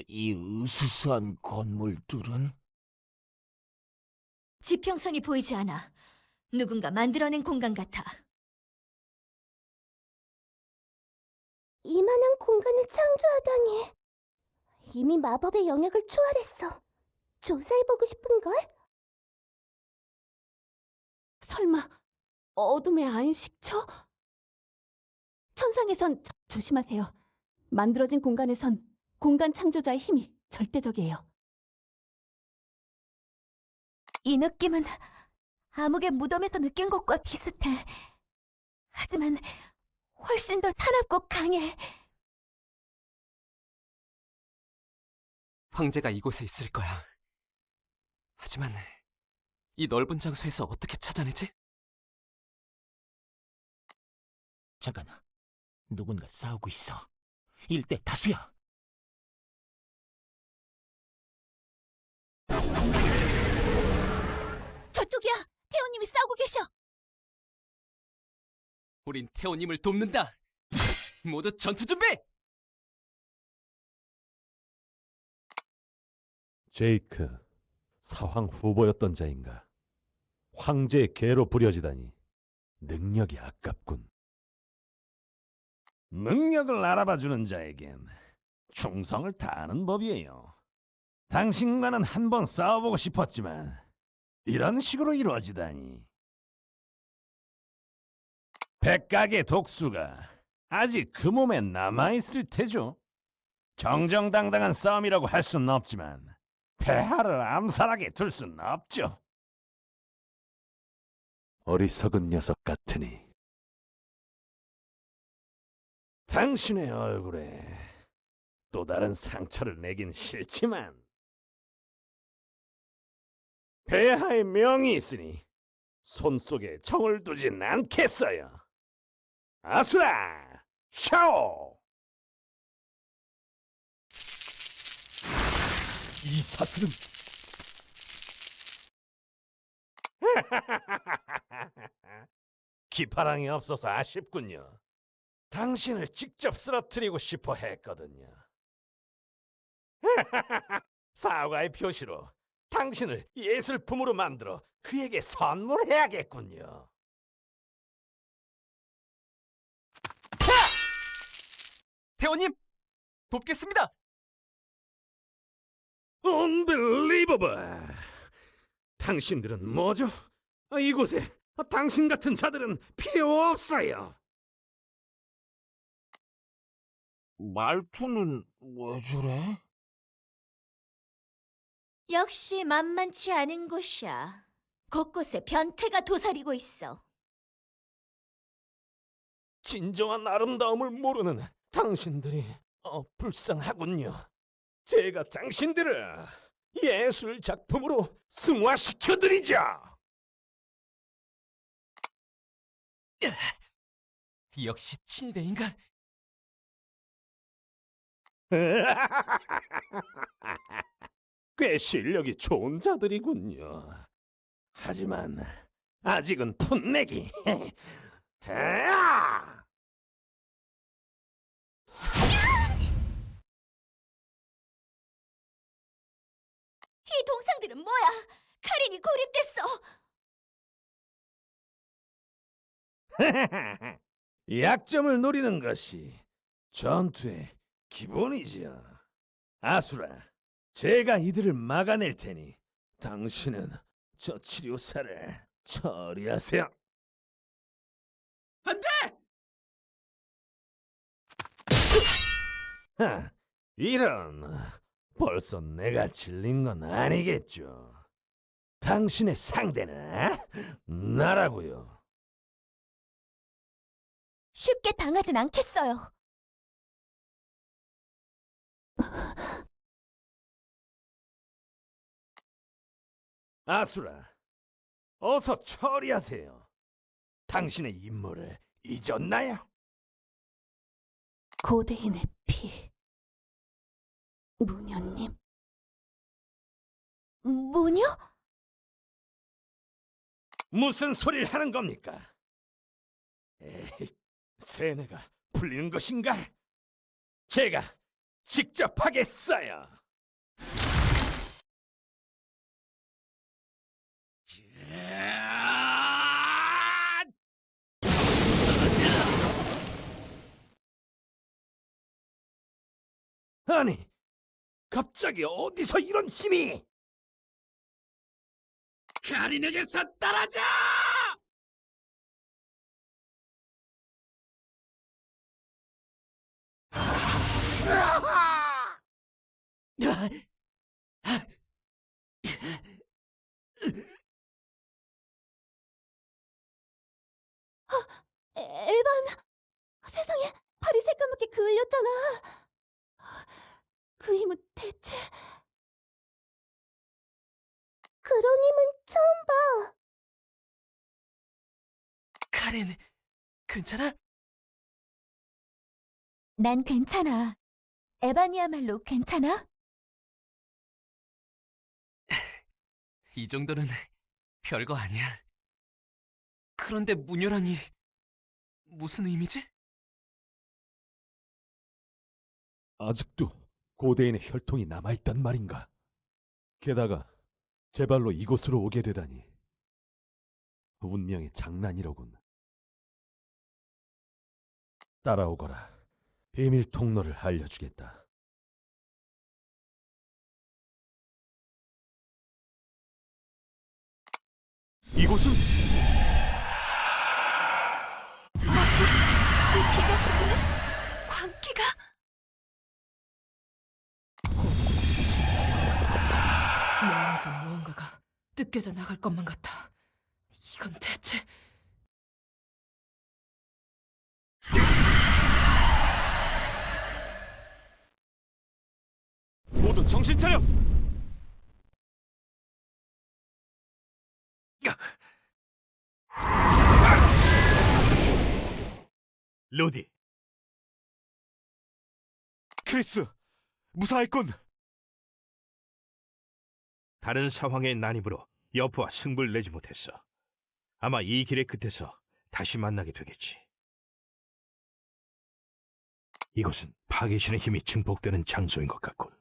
이 으스스한 건물들은? 지평선이 보이지 않아. 누군가 만들어낸 공간 같아. 이만한 공간을 창조하다니. 이미 마법의 영역을 초월했어. 조사해보고 싶은걸? 설마 어둠의 안식처? 천상에선 조심하세요. 만들어진 공간에선 공간 창조자의 힘이 절대적이에요. 이 느낌은 암흑의 무덤에서 느낀 것과 비슷해. 하지만 훨씬 더 사납고 강해. 황제가 이곳에 있을 거야. 하지만 이 넓은 장소에서 어떻게 찾아내지? 잠깐, 누군가 싸우고 있어. 일대 다수야. 저쪽이야! 태호님이 싸우고 계셔! 우린 태호님을 돕는다. 모두 전투 준비! 제이크, 사황 후보였던 자인가? 황제의 계로 부려지다니 능력이 아깝군. 능력을 알아봐주는 자에겐 충성을 다하는 법이에요. 당신과는 한번 싸워보고 싶었지만 이런 식으로 이루어지다니. 백각의 독수가 아직 그 몸에 남아있을 테죠. 정정당당한 싸움이라고 할 수는 없지만 폐하를 암살하게 둘 수는 없죠. 어리석은 녀석 같으니. 당신의 얼굴에 또 다른 상처를 내긴 싫지만 폐하의 명이 있으니 손속에 정을 두진 않겠어요. 아수라! 샤오! 이 사슬은 기파랑이 없어서 아쉽군요. 당신을 직접 쓰러뜨리고 싶어 했거든요. 사과의 표시로 당신을 예술품으로 만들어 그에게 선물해야겠군요. 태호님! 돕겠습니다! Unbelievable! 당신들은 뭐죠? 이곳에 당신 같은 자들은 필요 없어요. 말투는 왜 저래? 역시 만만치 않은 곳이야. 곳곳에 변태가 도사리고 있어. 진정한 아름다움을 모르는 당신들이 불쌍하군요. 제가 당신들을 예술 작품으로 승화시켜드리죠. 역시 친위대인가? 꽤 실력이 좋은 자들이군요. 하지만 아직은 풋내기. 이 동상들은 뭐야? 카린이 고립됐어. 약점을 노리는 것이 전투의 기본이지요. 아수라, 제가 이들을 막아낼 테니 당신은 저 치료사를 처리하세요. 안 돼! 이런, 벌써 내가 질린 건 아니겠죠. 당신의 상대는 나라고요. 쉽게 당하진 않겠어요. 아수라, 어서 처리하세요. 당신의 임무를 잊었나요? 고대인의 피. 무녀님. 무녀? 무슨 소리를 하는 겁니까? 에이, 세뇌가 풀리는 것인가? 제가 직접 하겠어요. 아니, 갑자기 어디서 이런 힘이? 카린에게서 떨어져! 에반! 세상에, 팔이 새까맣게 그을렸잖아. 그 힘은 대체... 그런 힘은 처음 봐. 카렌, 괜찮아? 난 괜찮아. 에반이야말로 괜찮아? 이 정도는 별거 아니야. 그런데 문열한이 무슨 의미지? 아직도 고대인의 혈통이 남아있단 말인가? 게다가 제 발로 이곳으로 오게 되다니. 운명의 장난이로군. 따라오거라. 비밀 통로를 알려주겠다. 이곳은 뭐지? 이 비명 소리는? 광기가? 내 안에서 무언가가 뜯겨져 나갈 것만 같아. 이건 대체... 모두 정신 차려! 로디. 크리스, 무사했군. 다른 상황의 난입으로 여포와 승부를 내지 못했어. 아마 이 길의 끝에서 다시 만나게 되겠지. 이곳은 파괴신의 힘이 증폭되는 장소인 것 같군.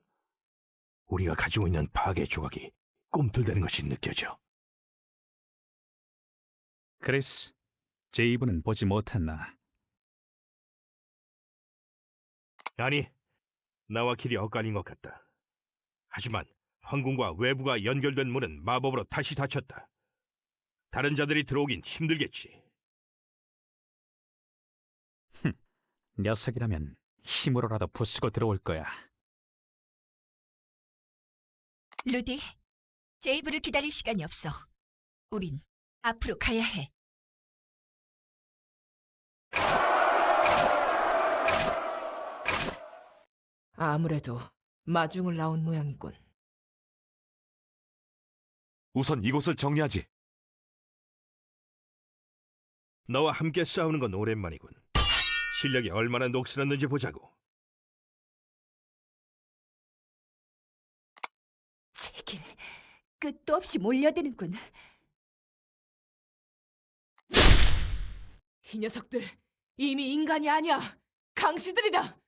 우리가 가지고 있는 파괴 조각이 꿈틀대는 것이 느껴져. 크리스, 제이브는 보지 못했나? 아니, 나와 길이 엇갈린 것 같다. 하지만 황궁과 외부가 연결된 문은 마법으로 다시 닫혔다. 다른 자들이 들어오긴 힘들겠지. 녀석이라면 힘으로라도 부수고 들어올 거야. 루디, 제이브를 기다릴 시간이 없어. 우린 앞으로 가야 해. 아무래도 마중을 나온 모양이군. 우선 이곳을 정리하지. 너와 함께 싸우는 건 오랜만이군. 실력이 얼마나 녹슬었는지 보자고. 제길, 끝도 없이 몰려드는군. 이 녀석들 이미 인간이 아니야. 강시들이다.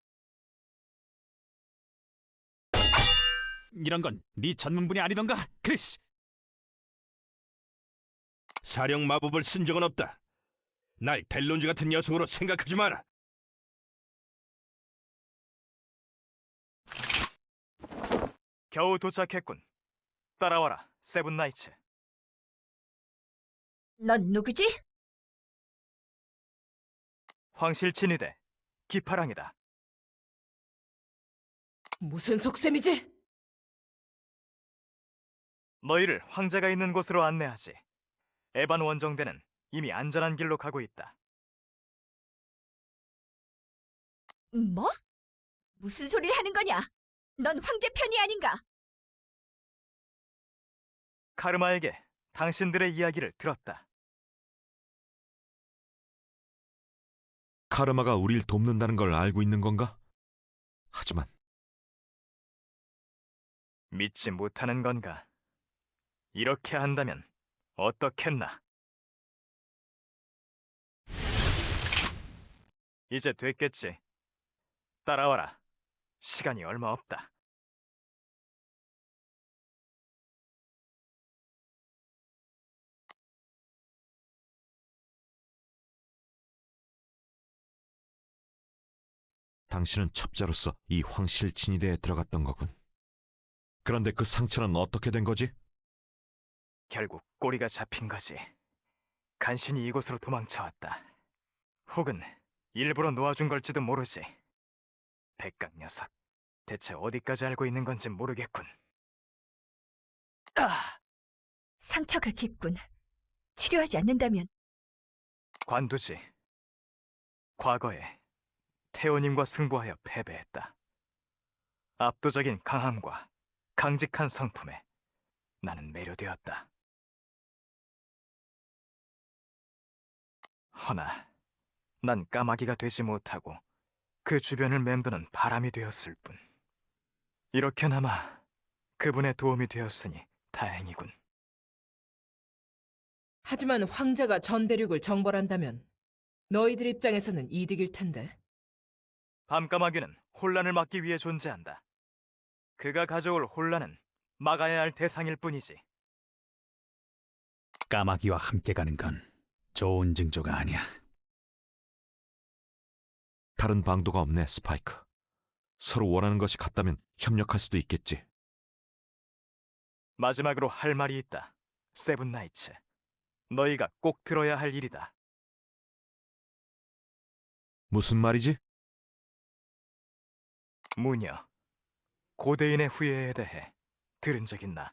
이런 건 네 전문 분야 아니던가, 크리스? 사령 마법을 쓴 적은 없다. 날 델론즈 같은 녀석으로 생각하지 마라. 겨우 도착했군. 따라와라, 세븐나이츠. 넌 누구지? 황실 친위대 기파랑이다. 무슨 속셈이지? 너희를 황제가 있는 곳으로 안내하지. 에반 원정대는 이미 안전한 길로 가고 있다. 뭐? 무슨 소리를 하는 거냐? 넌 황제 편이 아닌가? 카르마에게 당신들의 이야기를 들었다. 카르마가 우릴 돕는다는 걸 알고 있는 건가? 하지만 믿지 못하는 건가? 이렇게 한다면 어떻겠나? 이제 됐겠지. 따라와라, 시간이 얼마 없다. 당신은 첩자로서 이 황실 진위대에 들어갔던 거군. 그런데 그 상처는 어떻게 된 거지? 결국 꼬리가 잡힌 거지. 간신히 이곳으로 도망쳐왔다. 혹은 일부러 놓아준 걸지도 모르지. 백각 녀석, 대체 어디까지 알고 있는 건지 모르겠군. 상처가 깊군. 치료하지 않는다면 관두지. 과거에 태호님과 승부하여 패배했다. 압도적인 강함과 강직한 성품에 나는 매료되었다. 허나 난 까마귀가 되지 못하고 그 주변을 맴도는 바람이 되었을 뿐. 이렇게나마 그분의 도움이 되었으니 다행이군. 하지만 황제가 전 대륙을 정벌한다면 너희들 입장에서는 이득일 텐데. 밤까마귀는 혼란을 막기 위해 존재한다. 그가 가져올 혼란은 막아야 할 대상일 뿐이지. 까마귀와 함께 가는 건 좋은 징조가 아니야. 다른 방도가 없네, 스파이크. 서로 원하는 것이 같다면 협력할 수도 있겠지. 마지막으로 할 말이 있다. 세븐나이츠. 너희가 꼭 들어야 할 일이다. 무슨 말이지? 무녀, 고대인의 후예에 대해 들은 적 있나?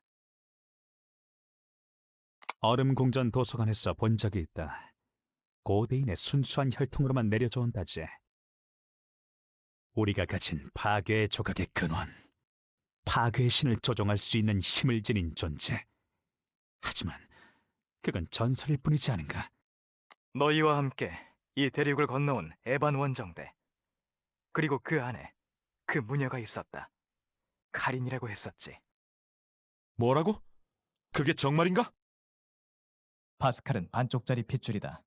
얼음궁전 도서관에서 본 적이 있다. 고대인의 순수한 혈통으로만 내려져 온다지. 우리가 가진 파괴의 조각의 근원, 파괴의 신을 조종할 수 있는 힘을 지닌 존재. 하지만 그건 전설일 뿐이지 않은가? 너희와 함께 이 대륙을 건너온 에반 원정대, 그리고 그 안에 그 무녀가 있었다. 카린이라고 했었지. 뭐라고? 그게 정말인가? 파스칼은 반쪽짜리 핏줄이다.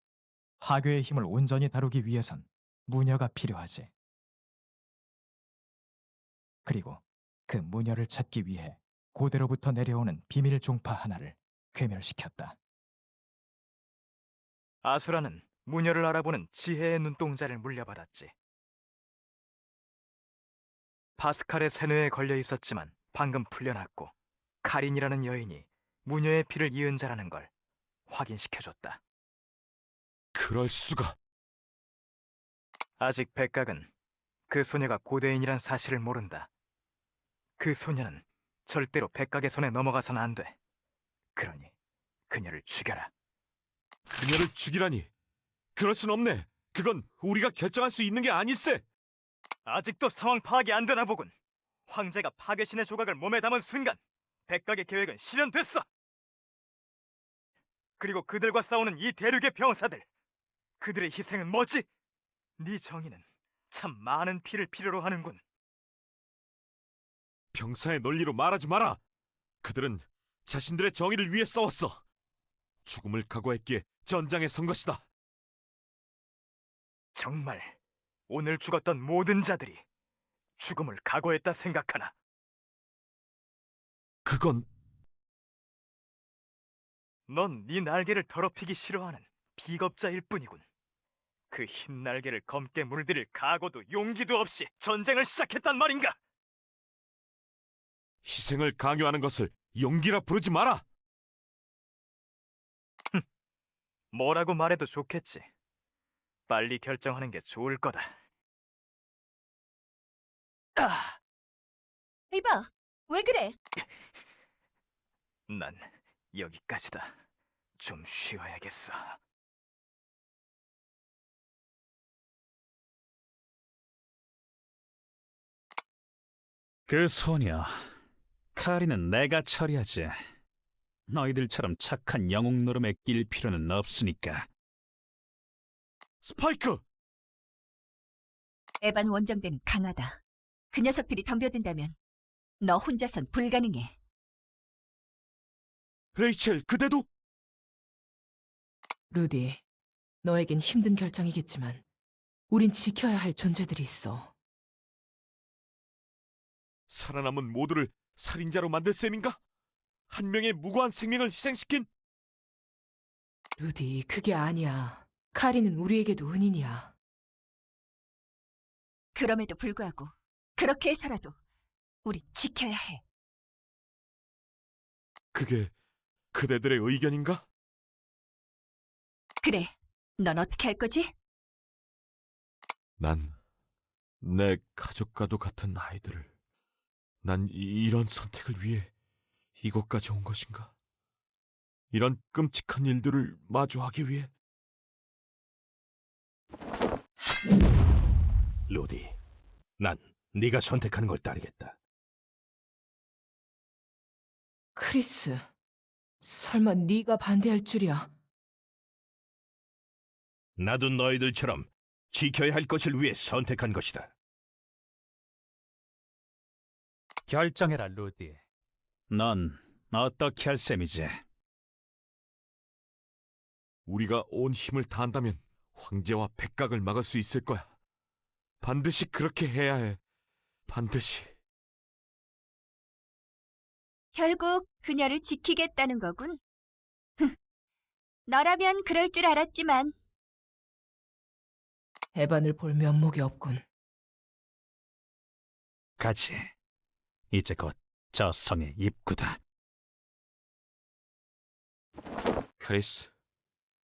파괴의 힘을 온전히 다루기 위해선 무녀가 필요하지. 그리고 그 무녀를 찾기 위해 고대로부터 내려오는 비밀 종파 하나를 괴멸시켰다. 아수라는 무녀를 알아보는 지혜의 눈동자를 물려받았지. 파스칼의 세뇌에 걸려 있었지만 방금 풀려났고, 카린이라는 여인이 무녀의 피를 이은 자라는 걸 확인시켜줬다. 그럴 수가. 아직 백각은 그 소녀가 고대인이란 사실을 모른다. 그 소녀는 절대로 백각의 손에 넘어가선 안 돼. 그러니 그녀를 죽여라. 그녀를 죽이라니. 그럴 순 없네. 그건 우리가 결정할 수 있는 게 아닐세. 아직도 상황 파악이 안 되나 보군. 황제가 파괴신의 조각을 몸에 담은 순간 백각의 계획은 실현됐어. 그리고 그들과 싸우는 이 대륙의 병사들, 그들의 희생은 뭐지? 네 정의는 참 많은 피를 필요로 하는군. 병사의 논리로 말하지 마라. 그들은 자신들의 정의를 위해 싸웠어. 죽음을 각오했기에 전장에 선 것이다. 정말 오늘 죽었던 모든 자들이 죽음을 각오했다 생각하나? 그건... 넌 네 날개를 더럽히기 싫어하는 비겁자일 뿐이군. 그 흰 날개를 검게 물들일 각오도 용기도 없이 전쟁을 시작했단 말인가? 희생을 강요하는 것을 용기라 부르지 마라. 뭐라고 말해도 좋겠지. 빨리 결정하는 게 좋을 거다. 이봐, 왜 그래? 난 여기까지다. 좀 쉬어야겠어. 그 소녀, 카린은 내가 처리하지. 너희들처럼 착한 영웅 노름에 낄 필요는 없으니까. 스파이크! 에반 원정대는 강하다. 그 녀석들이 덤벼든다면 너 혼자선 불가능해. 레이첼, 그대도? 루디, 너에겐 힘든 결정이겠지만 우린 지켜야 할 존재들이 있어. 살아남은 모두를 살인자로 만들 셈인가? 한 명의 무고한 생명을 희생시킨? 루디, 그게 아니야. 카리는 우리에게도 은인이야. 그럼에도 불구하고 그렇게 해서라도 우리 지켜야 해. 그게 그대들의 의견인가? 그래, 넌 어떻게 할 거지? 난 내 가족과도 같은 아이들을, 난 이런 선택을 위해 이곳까지 온 것인가? 이런 끔찍한 일들을 마주하기 위해? 루디, 난 네가 선택하는 걸 따르겠다. 크리스, 설마 네가 반대할 줄이야? 나도 너희들처럼 지켜야 할 것을 위해 선택한 것이다. 결정해라, 루디. 넌 어떻게 할 셈이지? 우리가 온 힘을 다한다면 황제와 백각을 막을 수 있을 거야. 반드시 그렇게 해야 해. 반드시. 결국 그녀를 지키겠다는 거군. 너라면 그럴 줄 알았지만. 에반을 볼 면목이 없군. 가지. 이제 곧 저 성의 입구다. 크리스,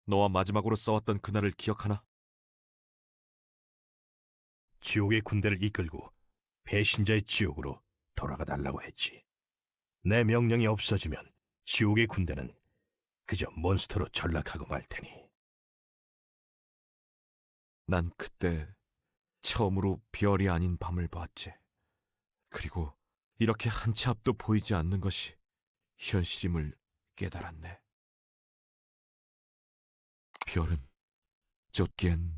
너와 마지막으로 싸웠던 그날을 기억하나? 지옥의 군대를 이끌고 배신자의 지옥으로 돌아가 달라고 했지. 내 명령이 없어지면 지옥의 군대는 그저 몬스터로 전락하고 말 테니. 난 그때 처음으로 별이 아닌 밤을 봤지. 그리고 이렇게 한 치 앞도 보이지 않는 것이 현실임을 깨달았네. 별은 쫓기엔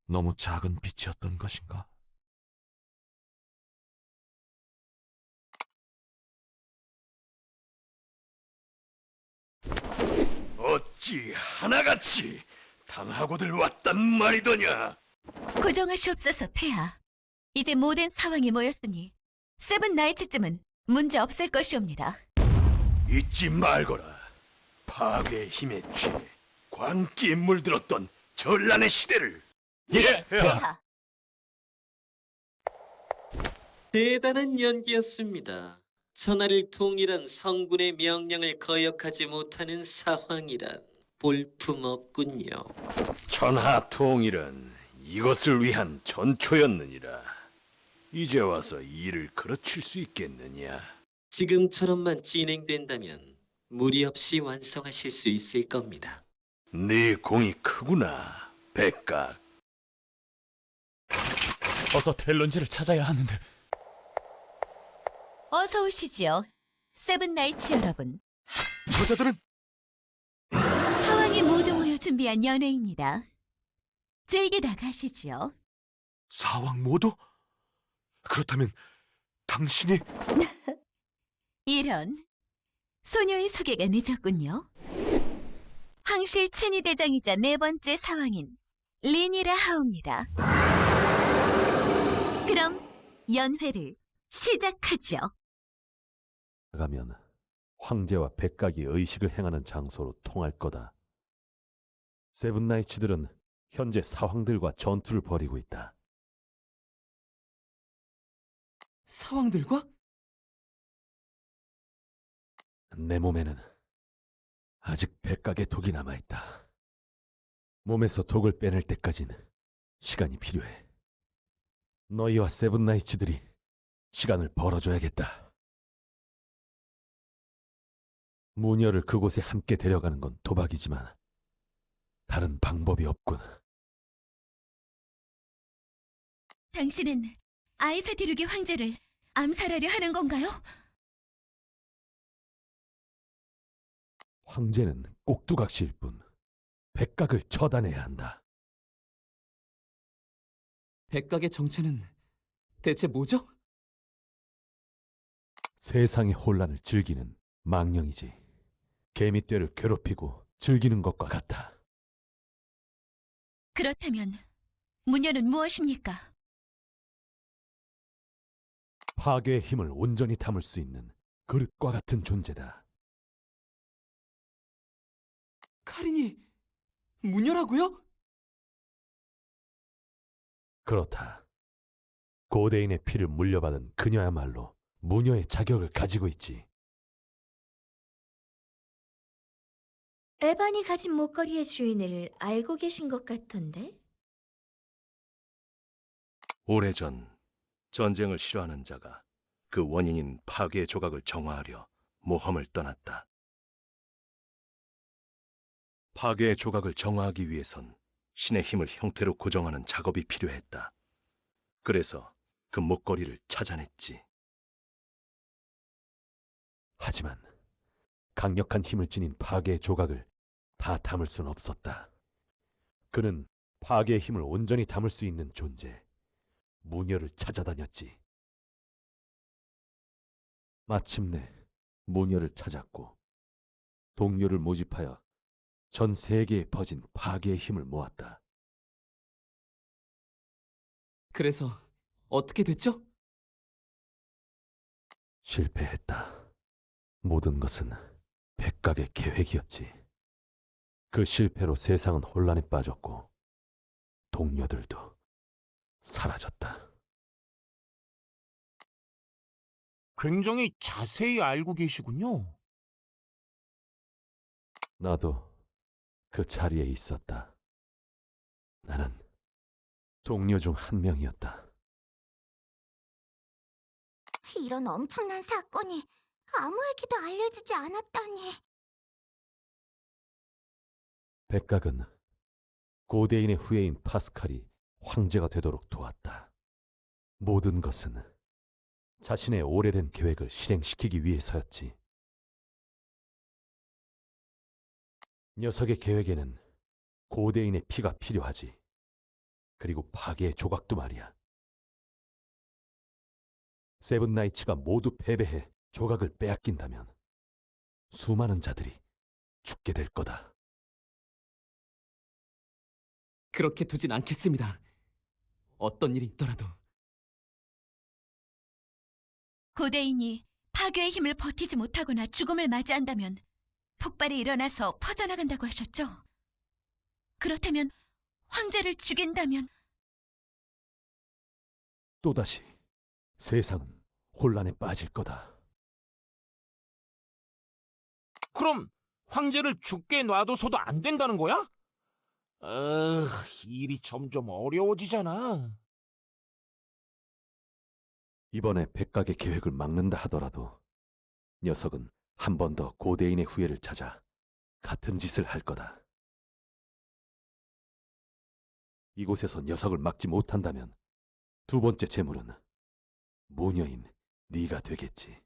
너무 작은 빛이었던 것인가? 어찌 하나같이 당하고들 왔단 말이더냐? 고정하시옵소서, 폐하. 이제 모든 상황이 모였으니 세븐 나이츠쯤은 문제 없을 것이옵니다. 잊지 말거라. 파괴의 힘에 취해 광기에 물들었던 전란의 시대를. 예, 폐하. 대단한 연기였습니다. 천하를 통일한 성군의 명령을 거역하지 못하는 사황이란 볼품없군요. 천하 통일은 이것을 위한 전초였느니라. 이제 와서 일을 그르칠 수 있겠느냐? 지금처럼만 진행된다면 무리 없이 완성하실 수 있을 겁니다. 네 공이 크구나, 백각. 어서 텔론지를 찾아야 하는데. 어서 오시지요, 세븐 나이츠 여러분. 저자들은 사왕이 모두 모여 준비한 연회입니다. 즐기다 가시지요. 사왕 모두? 그렇다면 당신이... 이런, 소녀의 소개가 늦었군요. 황실 최니 대장이자 네 번째 사왕인 리니라 하옵니다. 그럼 연회를 시작하죠. 가면 황제와 백각이 의식을 행하는 장소로 통할 거다. 세븐나이츠들은 현재 사황들과 전투를 벌이고 있다. 사왕들과? 내 몸에는 아직 백각의 독이 남아있다. 몸에서 독을 빼낼 때까진 시간이 필요해. 너희와 세븐나이츠들이 시간을 벌어줘야겠다. 무녀를 그곳에 함께 데려가는 건 도박이지만 다른 방법이 없군. 당신은 아이사 디룩의 황제를 암살하려 하는 건가요? 황제는 꼭두각시일 뿐 백각을 처단해야 한다. 백각의 정체는 대체 뭐죠? 세상의 혼란을 즐기는 망령이지. 개미떼를 괴롭히고 즐기는 것과 같아. 그렇다면 무녀는 무엇입니까? 파괴의 힘을 온전히 담을 수 있는 그릇과 같은 존재다. 카린이 무녀라고요? 그렇다. 고대인의 피를 물려받은 그녀야말로 무녀의 자격을 가지고 있지. 에반이 가진 목걸이의 주인을 알고 계신 것 같던데? 오래전 전쟁을 싫어하는 자가 그 원인인 파괴의 조각을 정화하려 모험을 떠났다. 파괴의 조각을 정화하기 위해선 신의 힘을 형태로 고정하는 작업이 필요했다. 그래서 그 목걸이를 찾아냈지. 하지만 강력한 힘을 지닌 파괴의 조각을 다 담을 순 없었다. 그는 파괴의 힘을 온전히 담을 수 있는 존재, 무녀를 찾아다녔지. 마침내 무녀를 찾았고 동료를 모집하여 전 세계에 퍼진 파괴의 힘을 모았다. 그래서 어떻게 됐죠? 실패했다. 모든 것은 백각의 계획이었지. 그 실패로 세상은 혼란에 빠졌고 동료들도 사라졌다. 굉장히 자세히 알고 계시군요. 나도 그 자리에 있었다. 나는 동료 중 한 명이었다. 이런 엄청난 사건이 아무에게도 알려지지 않았다니. 백각은 고대인의 후예인 파스칼이 황제가 되도록 도왔다. 모든 것은 자신의 오래된 계획을 실행시키기 위해서였지. 녀석의 계획에는 고대인의 피가 필요하지. 그리고 파괴의 조각도 말이야. 세븐나이츠가 모두 패배해 조각을 빼앗긴다면 수많은 자들이 죽게 될 거다. 그렇게 두진 않겠습니다. 어떤 일이 있더라도. 고대인이 파괴의 힘을 버티지 못하거나 죽음을 맞이한다면 폭발이 일어나서 퍼져나간다고 하셨죠? 그렇다면 황제를 죽인다면 또다시 세상은 혼란에 빠질 거다. 그럼 황제를 죽게 놔둬서도 안 된다는 거야? 일이 점점 어려워지잖아. 이번에 백각의 계획을 막는다 하더라도 녀석은 한 번 더 고대인의 후예를 찾아 같은 짓을 할 거다. 이곳에서 녀석을 막지 못한다면 두 번째 재물은 무녀인 네가 되겠지.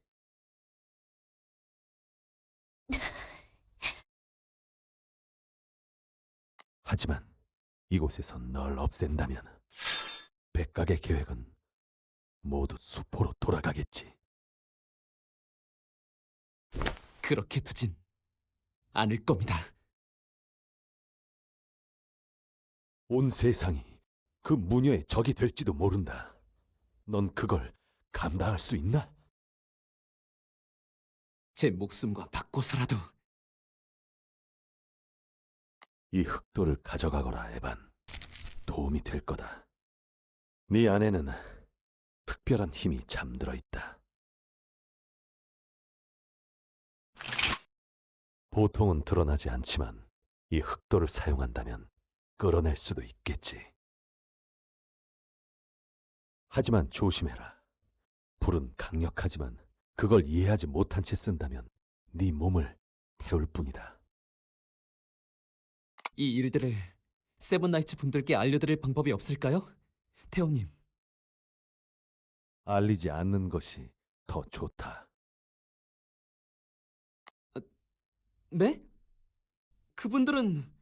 하지만 이곳에서 널 없앤다면 백각의 계획은 모두 수포로 돌아가겠지. 그렇게 두진 않을 겁니다. 온 세상이 그 무녀의 적이 될지도 모른다. 넌 그걸 감당할 수 있나? 제 목숨과 바꿔서라도. 이 흑도를 가져가거라, 에반. 도움이 될 거다. 네 안에는 특별한 힘이 잠들어 있다. 보통은 드러나지 않지만 이 흑도를 사용한다면 끌어낼 수도 있겠지. 하지만 조심해라. 불은 강력하지만 그걸 이해하지 못한 채 쓴다면 네 몸을 태울 뿐이다. 이 일들을 세븐나이츠 분들께 알려드릴 방법이 없을까요? 태호님. 알리지 않는 것이 더 좋다. 네? 그분들은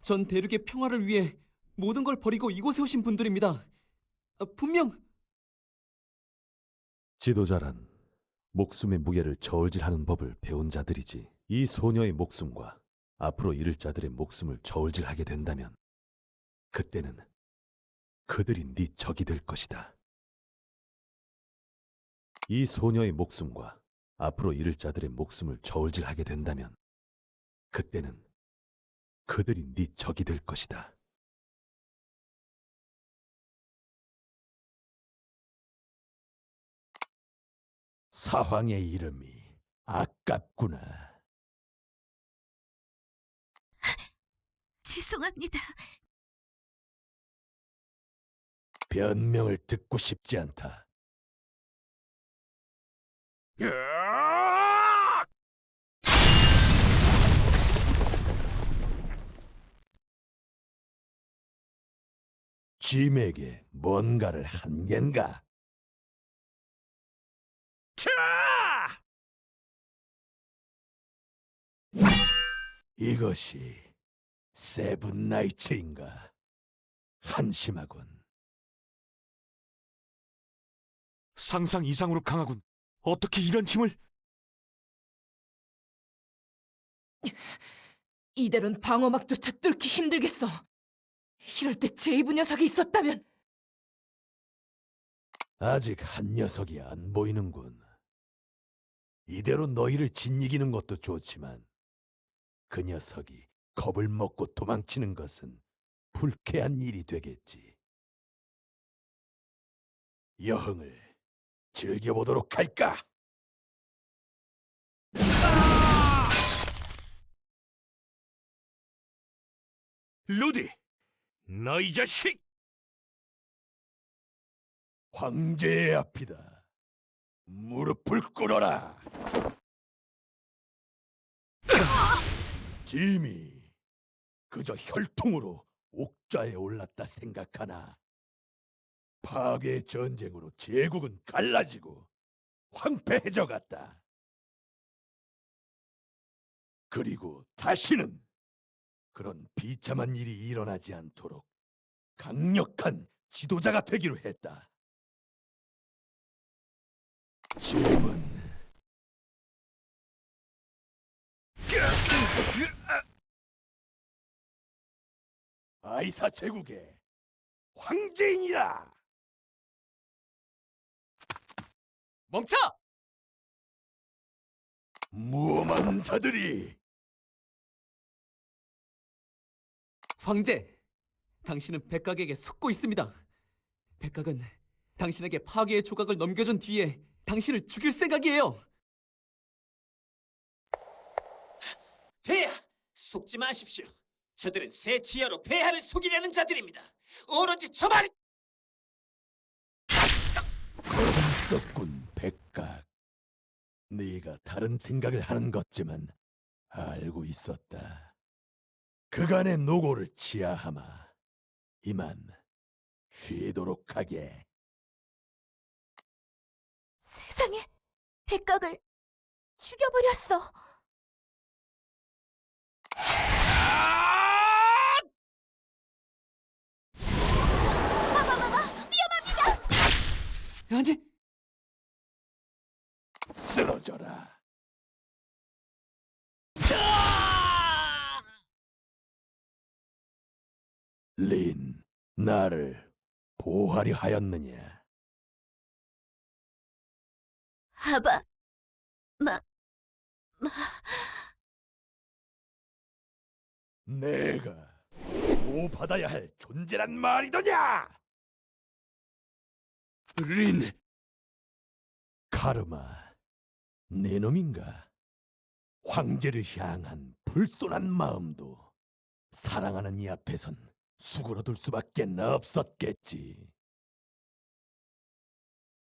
전 대륙의 평화를 위해 모든 걸 버리고 이곳에 오신 분들입니다. 분명 지도자란 목숨의 무게를 저울질하는 법을 배운 자들이지. 이 소녀의 목숨과 앞으로 잃을 자들의 목숨을 저울질하게 된다면 그때는 그들이 네 적이 될 것이다. 이 소녀의 목숨과 앞으로 잃을 자들의 목숨을 저울질하게 된다면 그때는 그들이 네 적이 될 것이다. 사황의 이름이 아깝구나. 죄송합니다. 변명을 듣고 싶지 않다. 짐에게 뭔가를 한 겐가? 이것이 세븐 나이츠인가? 한심하군. 상상 이상으로 강하군. 어떻게 이런 힘을? 이대로는 방어막조차 뚫기 힘들겠어. 이럴 때 제이브 녀석이 있었다면. 아직 한 녀석이 안 보이는군. 이대로 너희를 짓이기는 것도 좋지만 그 녀석이 겁을 먹고 도망치는 것은 불쾌한 일이 되겠지. 여흥을 즐겨보도록 할까? 루디, 너 이 자식! 황제의 앞이다. 무릎을 꿇어라. 짐이 그저 혈통으로 옥좌에 올랐다 생각하나 파괴 전쟁으로 제국은 갈라지고 황폐해져 갔다. 그리고 다시는 그런 비참한 일이 일어나지 않도록 강력한 지도자가 되기로 했다. 짐은 아이사 제국의 황제인이라. 멈춰! 무엄한 자들이. 황제, 당신은 백각에게 속고 있습니다. 백각은 당신에게 파괴의 조각을 넘겨준 뒤에 당신을 죽일 생각이에요. 폐하! 속지 마십시오. 저들은 새 지하로 폐하를 속이려는 자들입니다. 오로지 저만... 썩군 백각. 네가 다른 생각을 하는 것쯤은 알고 있었다. 그간의 노고를 치하하마 이만 쉬도록 하게. 세상에, 백각을 죽여버렸어. 아니, 쓰러져라. 린, 나를 보호하려 하였느냐? 아바, 내가 보호받아야 할 존재란 말이더냐? 린, 카르마, 내 놈인가? 황제를 향한 불손한 마음도 사랑하는 이 앞에선 수그러들 수밖에 없었겠지.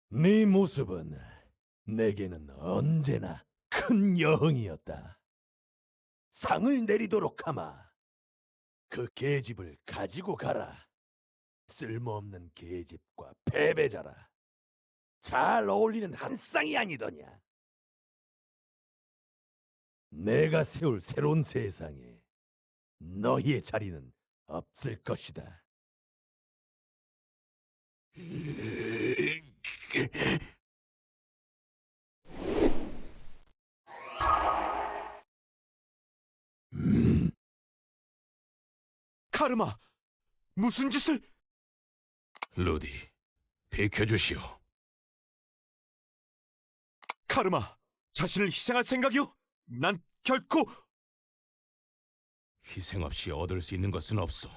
네 모습은 내게는 언제나 큰 여흥이었다. 상을 내리도록 하마. 그 계집을 가지고 가라. 쓸모없는 계집과 패배자라. 잘 어울리는 한 쌍이 아니더냐. 내가 세울 새로운 세상에 너희의 자리는 없을 것이다. 카르마, 무슨 짓을? 루디, 비켜주시오. 카르마, 자신을 희생할 생각이오? 난 결코... 희생 없이 얻을 수 있는 것은 없어.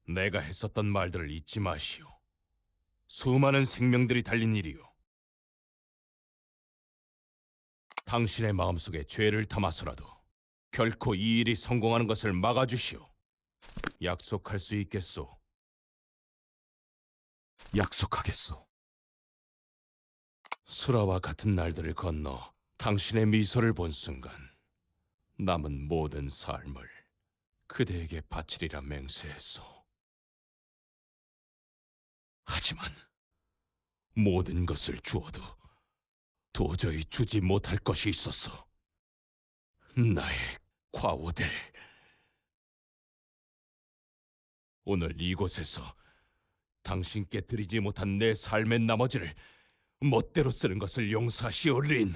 내가 했었던 말들을 잊지 마시오. 수많은 생명들이 달린 일이오. 당신의 마음속에 죄를 담아서라도 결코 이 일이 성공하는 것을 막아주시오. 약속할 수 있겠소? 약속하겠소. 수라와 같은 날들을 건너 당신의 미소를 본 순간 남은 모든 삶을 그대에게 바치리라 맹세했소. 하지만 모든 것을 주어도 도저히 주지 못할 것이 있었어. 나의 과오들. 오늘 이곳에서 당신께 드리지 못한 내 삶의 나머지를 멋대로 쓰는 것을 용서하시오, 린.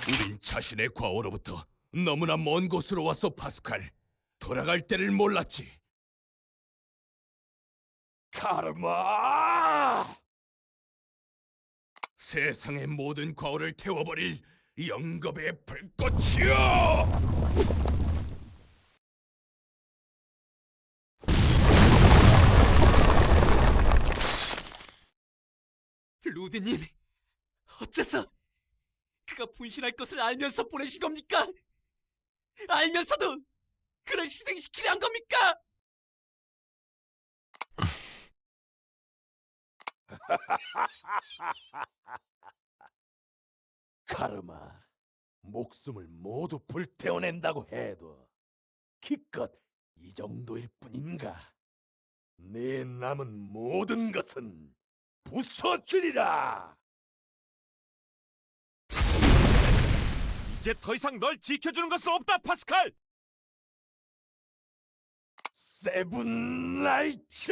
우린 자신의 과오로부터 너무나 먼 곳으로 왔어, 파스칼. 돌아갈 때를 몰랐지. 카르마! 세상의 모든 과오를 태워버릴 영겁의 불꽃이여! 루드님, 어째서 그가 분신할 것을 알면서 보내신 겁니까? 알면서도 그를 희생시키려 한 겁니까? 카르마, 목숨을 모두 불태워낸다고 해도 기껏 이 정도일 뿐인가? 내 남은 모든 것은 부서지리라. 이제 더 이상 널 지켜주는 것은 없다, 파스칼! 세븐 나이츠!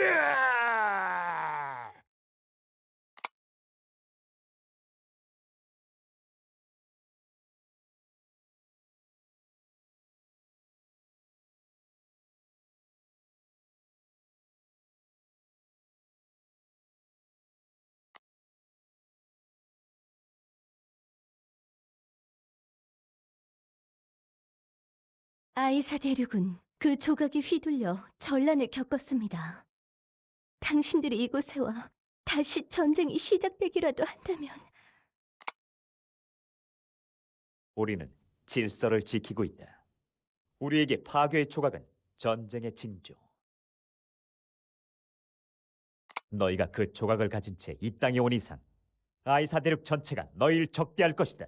아이사 대륙은 그 조각에 휘둘려 전란을 겪었습니다. 당신들이 이곳에 와 다시 전쟁이 시작되기라도 한다면 우리는 질서를 지키고 있다. 우리에게 파괴의 조각은 전쟁의 징조. 너희가 그 조각을 가진 채 이 땅에 온 이상 아이사 대륙 전체가 너희를 적대할 것이다.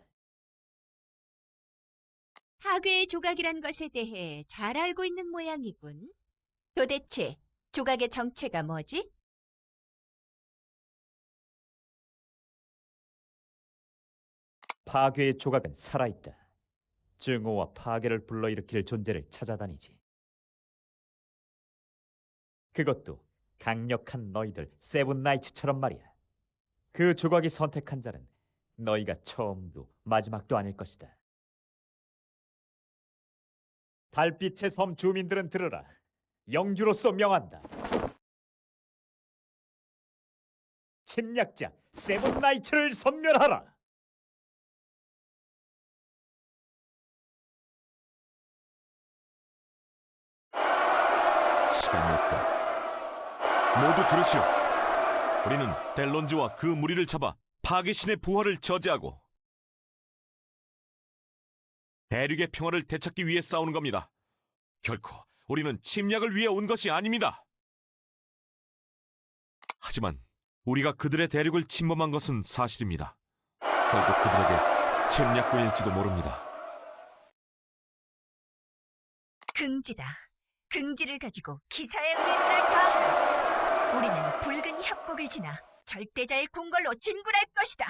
파괴의 조각이란 것에 대해 잘 알고 있는 모양이군. 도대체 조각의 정체가 뭐지? 파괴의 조각은 살아있다. 증오와 파괴를 불러일으킬 존재를 찾아다니지. 그것도 강력한 너희들 세븐 나이츠처럼 말이야. 그 조각이 선택한 자는 너희가 처음도 마지막도 아닐 것이다. 달빛의 섬 주민들은 들으라. 영주로서 명한다. 침략자 세븐 나이츠를 섬멸하라. 시간이 없다. 모두 들으시오. 우리는 델론즈와 그 무리를 잡아 파괴신의 부활을 저지하고 대륙의 평화를 되찾기 위해 싸우는 겁니다. 결코 우리는 침략을 위해 온 것이 아닙니다. 하지만 우리가 그들의 대륙을 침범한 것은 사실입니다. 결국 그들에게 침략군일지도 모릅니다. 긍지다. 긍지를 가지고 기사의 의무를 다하라. 우리는 붉은 협곡을 지나 절대자의 궁궐로 진군할 것이다.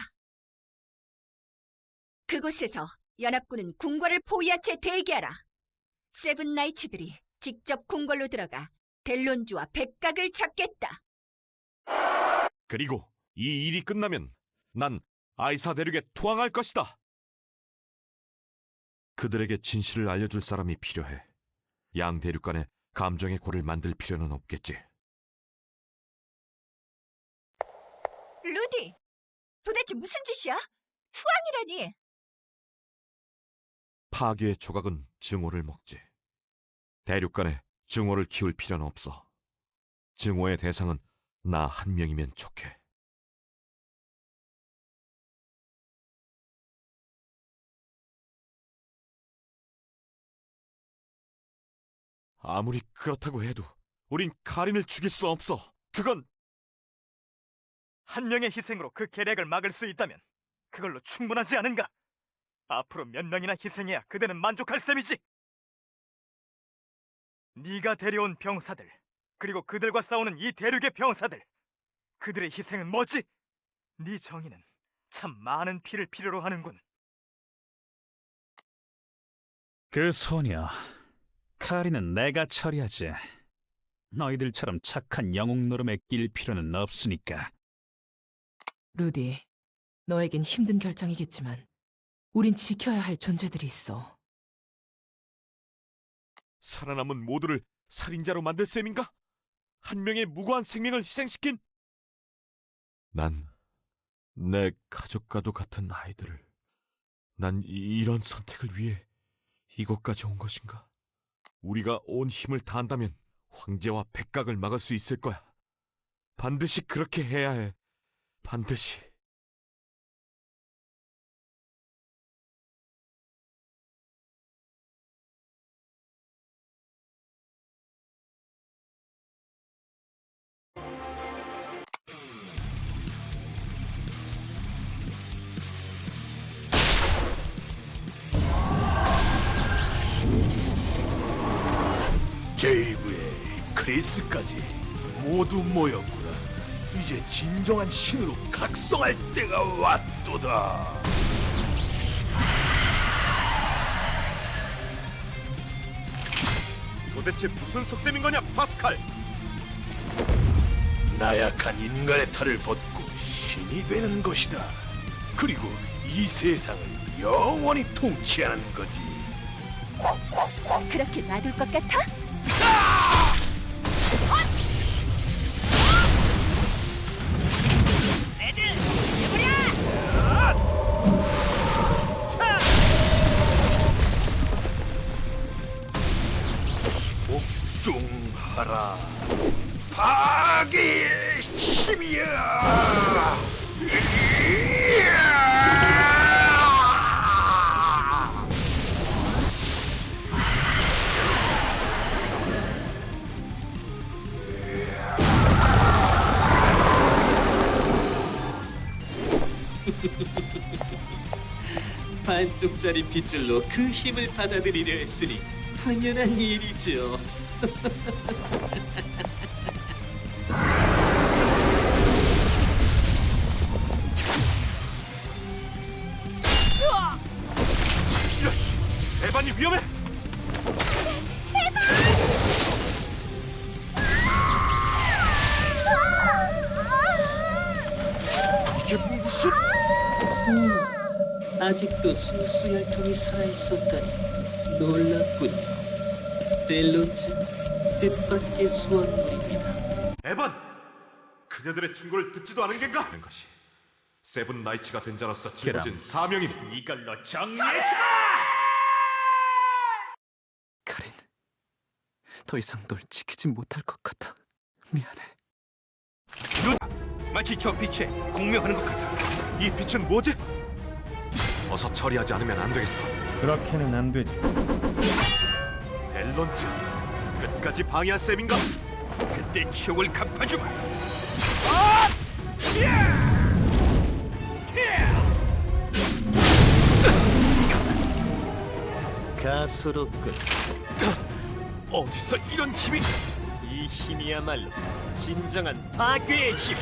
그곳에서 연합군은 궁궐을 포위한 채 대기하라. 세븐 나이츠들이 직접 궁궐로 들어가 델론주와 백각을 잡겠다. 그리고 이 일이 끝나면 난 아이사 대륙에 투항할 것이다. 그들에게 진실을 알려줄 사람이 필요해. 양 대륙 간에 감정의 골을 만들 필요는 없겠지. 루드! 루디, 도대체 무슨 짓이야? 후왕이라니. 파괴의 조각은 증오를 먹지. 대륙간에 증오를 키울 필요는 없어. 증오의 대상은 나 한 명이면 좋게. 아무리 그렇다고 해도 우린 카린을 죽일 수 없어. 그건 한 명의 희생으로 그 계략을 막을 수 있다면 그걸로 충분하지 않은가? 앞으로 몇 명이나 희생해야 그대는 만족할 셈이지. 네가 데려온 병사들, 그리고 그들과 싸우는 이 대륙의 병사들, 그들의 희생은 뭐지? 네 정의는 참 많은 피를 필요로 하는군. 그 소녀 카린은 내가 처리하지. 너희들처럼 착한 영웅 노름에 낄 필요는 없으니까. 루디, 너에겐 힘든 결정이겠지만 우린 지켜야 할 존재들이 있어. 살아남은 모두를 살인자로 만들 셈인가? 한 명의 무고한 생명을 희생시킨? 난 내 가족과도 같은 아이들을, 난 이런 선택을 위해 이곳까지 온 것인가? 우리가 온 힘을 다한다면 황제와 백각을 막을 수 있을 거야. 반드시 그렇게 해야 해. 반드시. 제이브에 크리스까지 모두 모였구나. 이제 진정한 신으로 각성할 때가 왔도다. 도대체 무슨 속셈인 거냐, 파스칼? 나약한 인간의 탈을 벗고 신이 되는 것이다. 그리고 이 세상을 영원히 통치하는 거지. 그렇게 놔둘 것 같아? 애들 해보랴! 복종하라. 파괴의 힘이야. 반쪽짜리 빗줄로 그 힘을 받아들이려 했으니 당연한 일이죠. 에반이 위험해! 이게 무슨... 아직도 수수혈통이 살아있었다니 놀랍군요. 델론즈, 뜻밖의 수확물입니다. 에반! 그녀들의 충고를 듣지도 않은 겐가? 하는 것이 세븐 나이츠가 된 자로서 짊어진 사명이니 이걸로 정리해주마! 카린, 더 이상 널 지키지 못할 것 같아. 미안해. 마치 저 빛에 공명하는 것 같아. 이 빛은 뭐지? 어서 처리하지 않으면 안 되겠어. 그렇게는 안 되지. 델론즈, 끝까지 방해할 셈인가? 그때 치욕을 갚아주마. 가소롭군. 어디서 이런 힘이? 이 힘이야말로 진정한 파괴의 힘.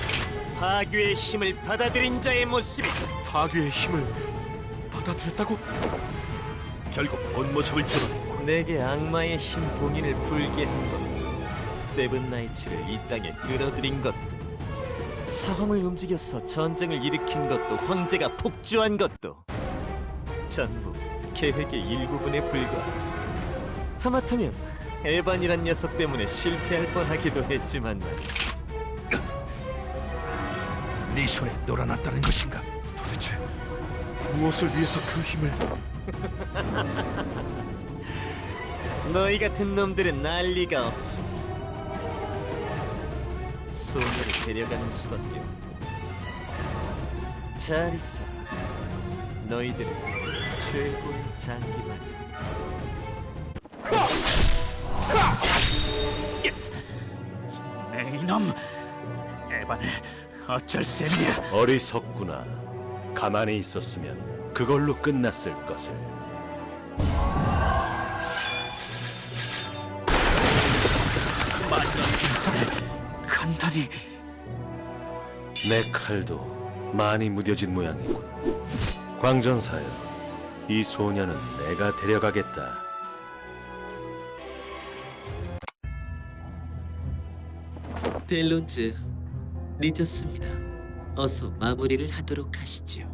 파괴의 힘을 받아들인 자의 모습이다. 파괴의 힘을 받아들였다고? 결국 본 모습을 드러냈고 내게 악마의 힘 봉인을 풀게 한 것도, 세븐 나이츠를 이 땅에 끌어들인 것도, 상황을 움직여서 전쟁을 일으킨 것도, 황제가 폭주한 것도 전부 계획의 일부분에 불과하지. 하마터면 에반이란 녀석 때문에 실패할 뻔하기도 했지만 말이야. 네 손에 놀아났다는 것인가? 도대체 무엇을 위해서 그 힘을? 너희 같은 놈들은 난리가 없지. 소녀를 데려가는 수밖에 없고. 잘 있어. 너희들은 최고의 장기만. 네, 이놈! 에반을 어쩔 셈이냐? 어리석구나. 가만히 있었으면 그걸로 끝났을 것을. 만년 빙산을 간단히. 내 칼도 많이 무뎌진 모양이군. 광전사여, 이 소녀는 내가 데려가겠다. 델론즈, 늦었습니다. 어서 마무리를 하도록 하시죠.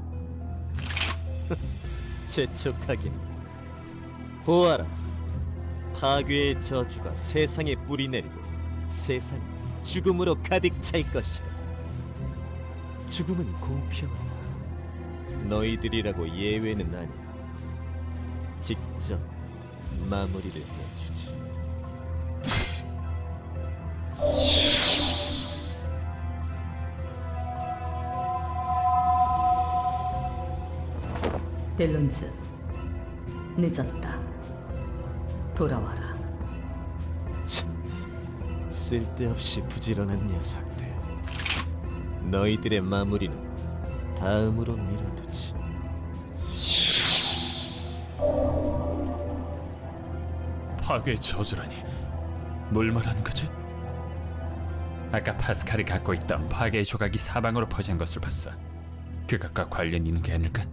재촉하긴. 보아라. 파괴의 저주가 세상에 뿌리내리고 세상이 죽음으로 가득 찰 것이다. 죽음은 공평하다. 너희들이라고 예외는 아니야. 직접 마무리를 해주지. 델론즈, 늦었다. 돌아와라. 쓸데없이 부지런한 녀석들. 너희들의 마무리는 다음으로 미뤄두지. 파괴 저주라니 뭘 말하는 거지? 아까 파스칼이 갖고 있던 파괴 조각이 사방으로 퍼진 것을 봤어. 그것과 관련 있는 게 아닐까?